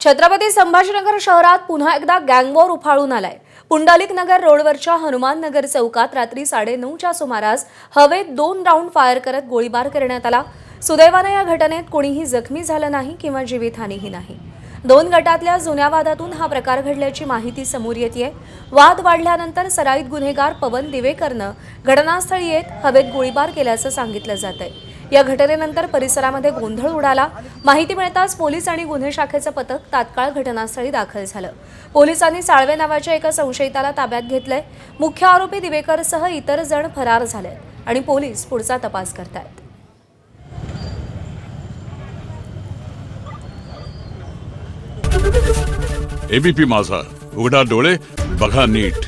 छत्रपती संभाजीनगर शहरात पुन्हा एकदा गँगवॉर उफाळून आलाय। पुंडलिक नगर रोडवरच्या हनुमान नगर चौकात रात्री 9:30च्या सुमारास हवेत 2 राऊंड फायर करत गोळीबार करण्यात आला। सुदैवाने या घटनेत कोणीही जखमी झालं नाही किंवा जीवितहानीही नाही। 2 गटातल्या जुन्या वादातून हा प्रकार घडल्याची माहिती समोर येतेय। वाद वाढल्यानंतर सराईत गुन्हेगार पवन दिवेकरनं घटनास्थळी येत हवेत गोळीबार केल्याचं सांगितलं जातंय। या घटनेनंतर परिसरामध्ये गोंधळ उडाला। माहिती मिळताच पोलीस आणि गुन्हे शाखेचं पथक तात्काळ घटनास्थळी दाखल झालं। पोलिसांनी साळवे नावाच्या एका संशयिताला ताब्यात घेतलंय। मुख्य आरोपी दिवेकरसह इतर जण फरार झालेत आणि पोलीस पुढचा तपास करतायत। एबीपी माझा, उघडा डोळे बघा नीट।